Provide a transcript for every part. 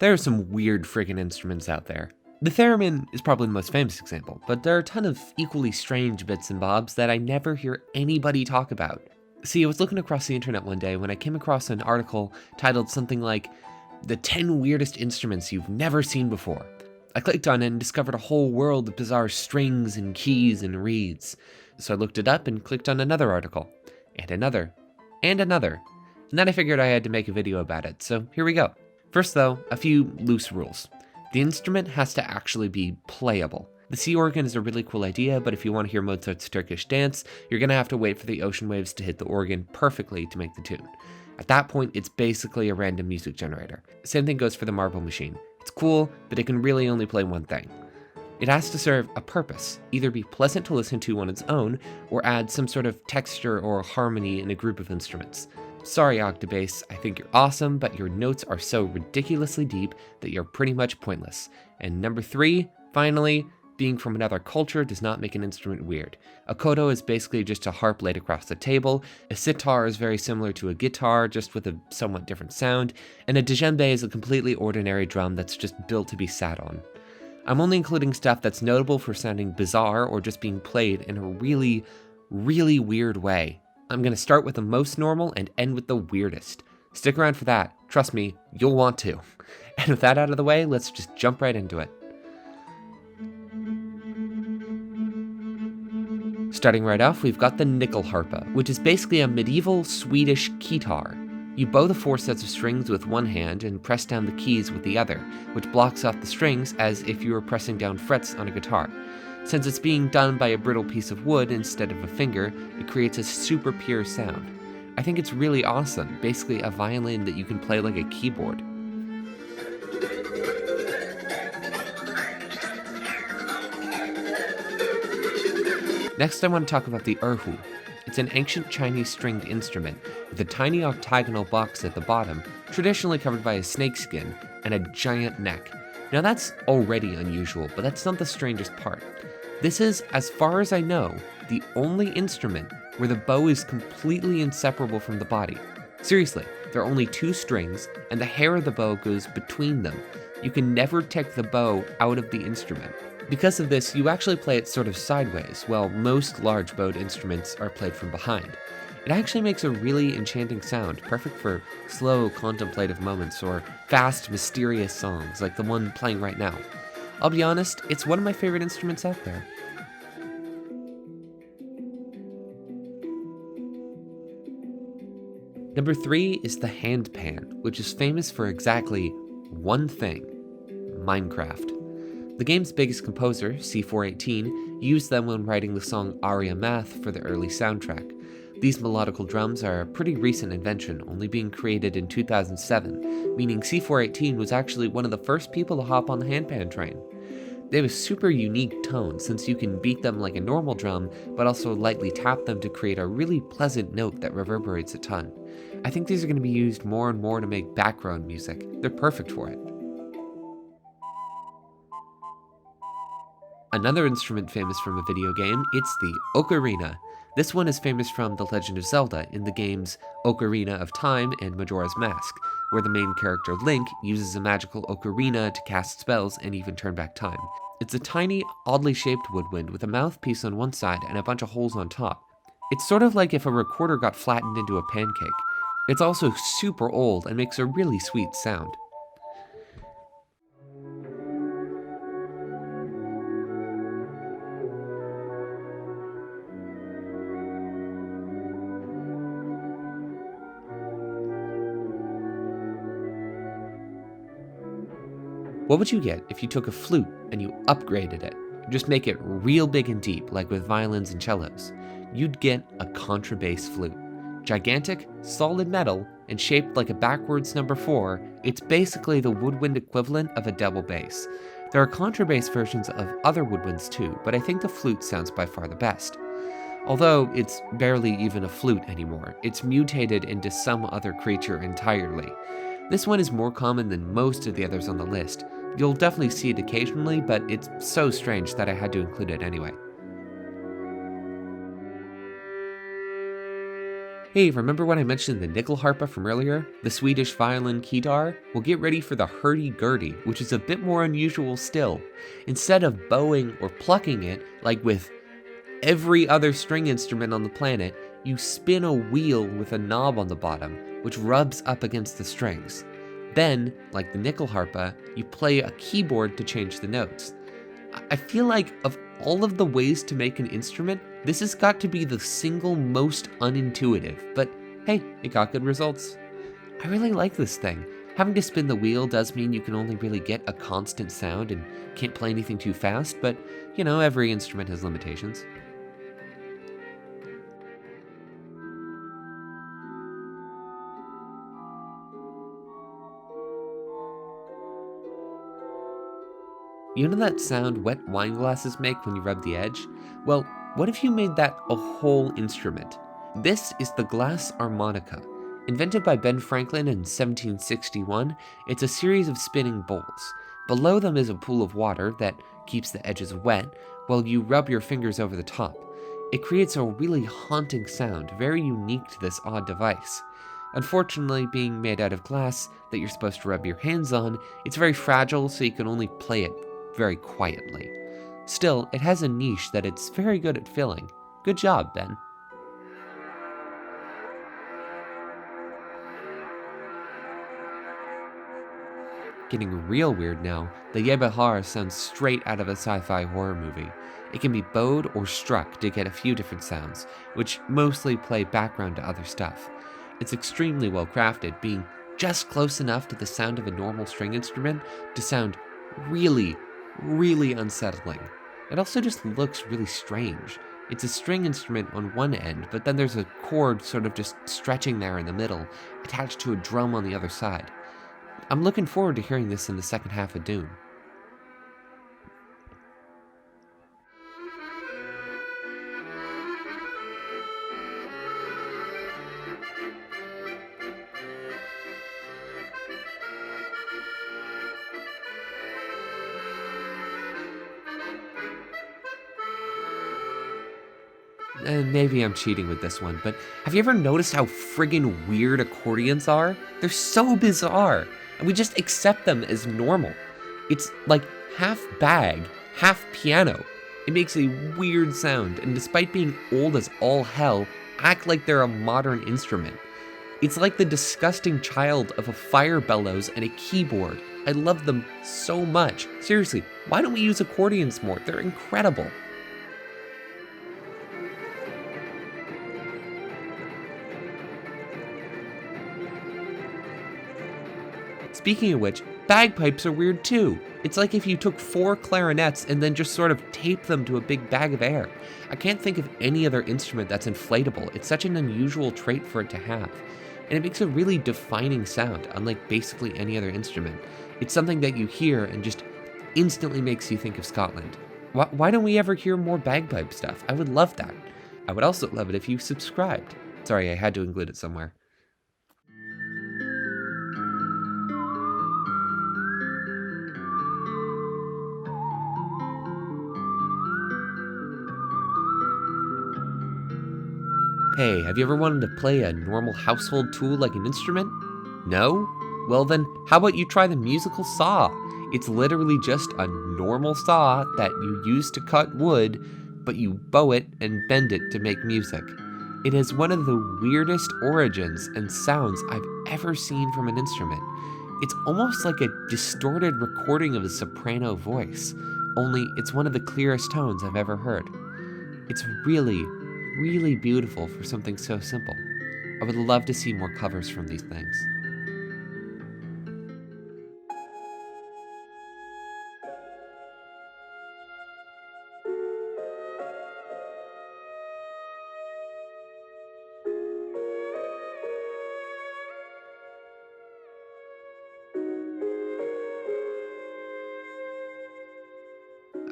There are some weird friggin' instruments out there. The theremin is probably the most famous example, but there are a ton of equally strange bits and bobs that I never hear anybody talk about. See, I was looking across the internet one day when I came across an article titled something like, "The 10 Weirdest Instruments You've Never Seen Before." I clicked on it and discovered a whole world of bizarre strings and keys and reeds. So I looked it up and clicked on another article, and another, and another. And then I figured I had to make a video about it, so here we go. First though, a few loose rules. The instrument has to actually be playable. The sea organ is a really cool idea, but if you want to hear Mozart's Turkish dance, you're gonna have to wait for the ocean waves to hit the organ perfectly to make the tune. At that point, it's basically a random music generator. Same thing goes for the marble machine. It's cool, but it can really only play one thing. It has to serve a purpose, either be pleasant to listen to on its own, or add some sort of texture or harmony in a group of instruments. Sorry, Octabass, I think you're awesome, but your notes are so ridiculously deep that you're pretty much pointless. And number 3, finally, being from another culture does not make an instrument weird. A koto is basically just a harp laid across the table, a sitar is very similar to a guitar, just with a somewhat different sound, and a djembe is a completely ordinary drum that's just built to be sat on. I'm only including stuff that's notable for sounding bizarre or just being played in a really, really weird way. I'm going to start with the most normal and end with the weirdest. Stick around for that. Trust me, you'll want to. And with that out of the way, let's just jump right into it. Starting right off, we've got the nickel harpa, which is basically a medieval Swedish keytar. You bow the 4 sets of strings with one hand and press down the keys with the other, which blocks off the strings as if you were pressing down frets on a guitar. Since it's being done by a brittle piece of wood instead of a finger, it creates a super pure sound. I think it's really awesome, basically a violin that you can play like a keyboard. Next I want to talk about the erhu. It's an ancient Chinese stringed instrument with a tiny octagonal box at the bottom, traditionally covered by a snakeskin, and a giant neck. Now that's already unusual, but that's not the strangest part. This is, as far as I know, the only instrument where the bow is completely inseparable from the body. Seriously, there are only 2 strings, and the hair of the bow goes between them. You can never take the bow out of the instrument. Because of this, you actually play it sort of sideways, while most large bowed instruments are played from behind. It actually makes a really enchanting sound, perfect for slow, contemplative moments or fast, mysterious songs like the one playing right now. I'll be honest, it's one of my favorite instruments out there. Number 3 is the Handpan, which is famous for exactly one thing: Minecraft. The game's biggest composer, C418, used them when writing the song Aria Math for the early soundtrack. These melodical drums are a pretty recent invention, only being created in 2007, meaning C418 was actually one of the first people to hop on the handpan train. They have a super unique tone since you can beat them like a normal drum, but also lightly tap them to create a really pleasant note that reverberates a ton. I think these are going to be used more and more to make background music. They're perfect for it. Another instrument famous from a video game, it's the Okarina. This one is famous from The Legend of Zelda in the games Ocarina of Time and Majora's Mask, where the main character Link uses a magical ocarina to cast spells and even turn back time. It's a tiny, oddly shaped woodwind with a mouthpiece on one side and a bunch of holes on top. It's sort of like if a recorder got flattened into a pancake. It's also super old and makes a really sweet sound. What would you get if you took a flute and you upgraded it? Just make it real big and deep, like with violins and cellos. You'd get a contrabass flute. Gigantic, solid metal, and shaped like a backwards number 4, it's basically the woodwind equivalent of a double bass. There are contrabass versions of other woodwinds too, but I think the flute sounds by far the best. Although it's barely even a flute anymore, it's mutated into some other creature entirely. This one is more common than most of the others on the list. You'll definitely see it occasionally, but it's so strange that I had to include it anyway. Hey, remember when I mentioned the nickel harpa from earlier? The Swedish violin keytar? Well, get ready for the hurdy-gurdy, which is a bit more unusual still. Instead of bowing or plucking it, like with every other string instrument on the planet, you spin a wheel with a knob on the bottom, which rubs up against the strings. Then, like the nickel harpa, you play a keyboard to change the notes. I feel like of all of the ways to make an instrument, this has got to be the single most unintuitive, but hey, it got good results. I really like this thing. Having to spin the wheel does mean you can only really get a constant sound and can't play anything too fast, but you know, every instrument has limitations. You know that sound wet wine glasses make when you rub the edge? Well, what if you made that a whole instrument? This is the glass harmonica. Invented by Ben Franklin in 1761, it's a series of spinning bowls. Below them is a pool of water that keeps the edges wet while you rub your fingers over the top. It creates a really haunting sound, very unique to this odd device. Unfortunately, being made out of glass that you're supposed to rub your hands on, it's very fragile, so you can only play it very quietly. Still, it has a niche that it's very good at filling. Good job, Ben. Getting real weird now, the Yahar sounds straight out of a sci-fi horror movie. It can be bowed or struck to get a few different sounds, which mostly play background to other stuff. It's extremely well crafted, being just close enough to the sound of a normal string instrument to sound really unsettling. It also just looks really strange. It's a string instrument on one end, but then there's a cord sort of just stretching there in the middle, attached to a drum on the other side. I'm looking forward to hearing this in the second half of Dune. Maybe I'm cheating with this one, but have you ever noticed how friggin' weird accordions are? They're so bizarre, and we just accept them as normal. It's like half bag, half piano. It makes a weird sound, and despite being old as all hell, act like they're a modern instrument. It's like the disgusting child of a fire bellows and a keyboard. I love them so much. Seriously, why don't we use accordions more? They're incredible. Speaking of which, bagpipes are weird too. It's like if you took 4 clarinets and then just sort of taped them to a big bag of air. I can't think of any other instrument that's inflatable. It's such an unusual trait for it to have. And it makes a really defining sound, unlike basically any other instrument. It's something that you hear and just instantly makes you think of Scotland. Why don't we ever hear more bagpipe stuff? I would love that. I would also love it if you subscribed. Sorry, I had to include it somewhere. Hey, have you ever wanted to play a normal household tool like an instrument? No? Well then, how about you try the musical saw? It's literally just a normal saw that you use to cut wood, but you bow it and bend it to make music. It has one of the weirdest origins and sounds I've ever seen from an instrument. It's almost like a distorted recording of a soprano voice, only it's one of the clearest tones I've ever heard. It's really beautiful for something so simple. I would love to see more covers from these things.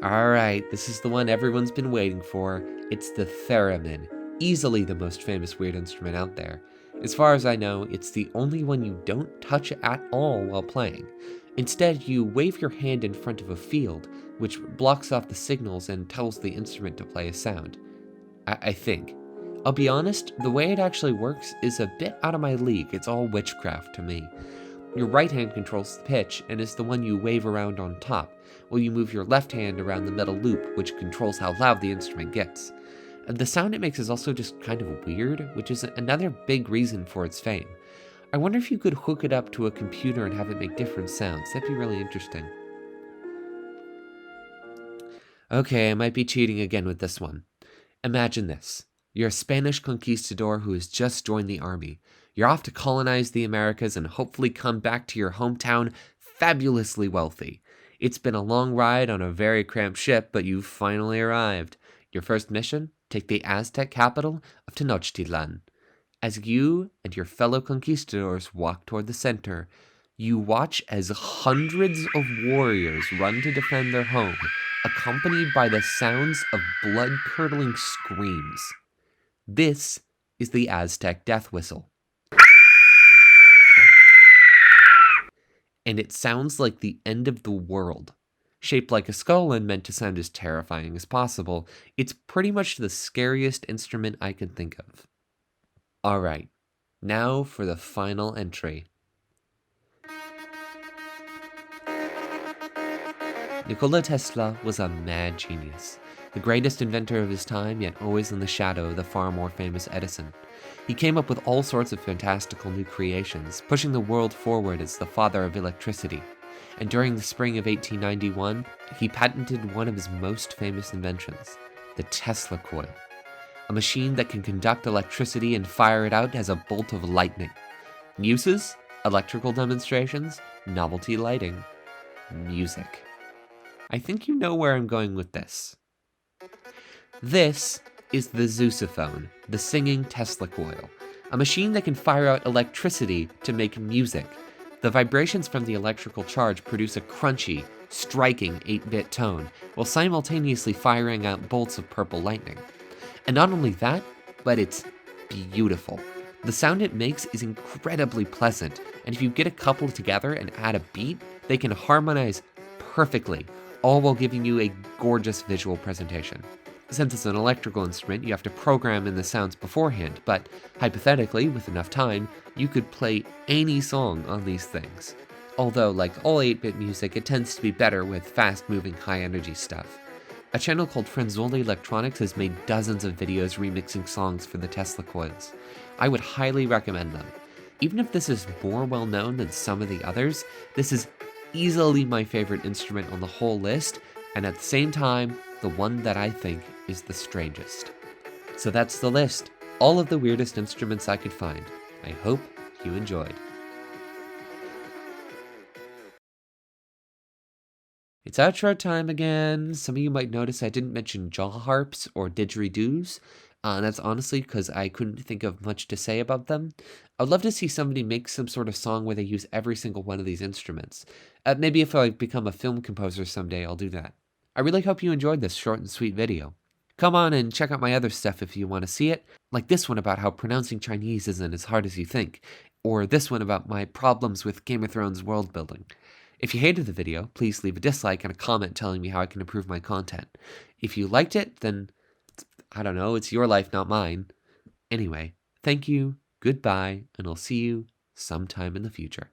Alright, this is the one everyone's been waiting for. It's the theremin, easily the most famous weird instrument out there. As far as I know, it's the only one you don't touch at all while playing. Instead, you wave your hand in front of a field, which blocks off the signals and tells the instrument to play a sound. I think. I'll be honest, the way it actually works is a bit out of my league. It's all witchcraft to me. Your right hand controls the pitch and is the one you wave around on top, while you move your left hand around the metal loop, which controls how loud the instrument gets. The sound it makes is also just kind of weird, which is another big reason for its fame. I wonder if you could hook it up to a computer and have it make different sounds. That'd be really interesting. Okay, I might be cheating again with this one. Imagine this. You're a Spanish conquistador who has just joined the army. You're off to colonize the Americas and hopefully come back to your hometown fabulously wealthy. It's been a long ride on a very cramped ship, but you've finally arrived. Your first mission? Take the Aztec capital of Tenochtitlan. As you and your fellow conquistadors walk toward the center, you watch as hundreds of warriors run to defend their home, accompanied by the sounds of blood-curdling screams. This is the Aztec death whistle. And it sounds like the end of the world. Shaped like a skull and meant to sound as terrifying as possible, it's pretty much the scariest instrument I can think of. Alright, now for the final entry. Nikola Tesla was a mad genius, the greatest inventor of his time, yet always in the shadow of the far more famous Edison. He came up with all sorts of fantastical new creations, pushing the world forward as the father of electricity. And during the spring of 1891, he patented one of his most famous inventions, the Tesla coil, a machine that can conduct electricity and fire it out as a bolt of lightning. Uses? Electrical demonstrations, novelty lighting, music. I think you know where I'm going with this. This is the Zeusophone, the singing Tesla coil, a machine that can fire out electricity to make music. The vibrations from the electrical charge produce a crunchy, striking 8-bit tone, while simultaneously firing out bolts of purple lightning. And not only that, but it's beautiful. The sound it makes is incredibly pleasant, and if you get a couple together and add a beat, they can harmonize perfectly, all while giving you a gorgeous visual presentation. Since it's an electrical instrument, you have to program in the sounds beforehand, but hypothetically, with enough time, you could play any song on these things. Although, like all 8-bit music, it tends to be better with fast-moving, high-energy stuff. A channel called Frenzoli Electronics has made dozens of videos remixing songs for the Tesla coils. I would highly recommend them. Even if this is more well-known than some of the others, this is easily my favorite instrument on the whole list, and at the same time, the one that I think is the strangest. So that's the list, all of the weirdest instruments I could find. I hope you enjoyed. It's outro time again. Some of you might notice I didn't mention jaw harps or didgeridoos. That's honestly because I couldn't think of much to say about them. I'd love to see somebody make some sort of song where they use every single one of these instruments. Maybe if I become a film composer someday, I'll do that. I really hope you enjoyed this short and sweet video. Come on and check out my other stuff if you want to see it, like this one about how pronouncing Chinese isn't as hard as you think, or this one about my problems with Game of Thrones world building. If you hated the video, please leave a dislike and a comment telling me how I can improve my content. If you liked it, then, I don't know, it's your life, not mine. Anyway, thank you, goodbye, and I'll see you sometime in the future.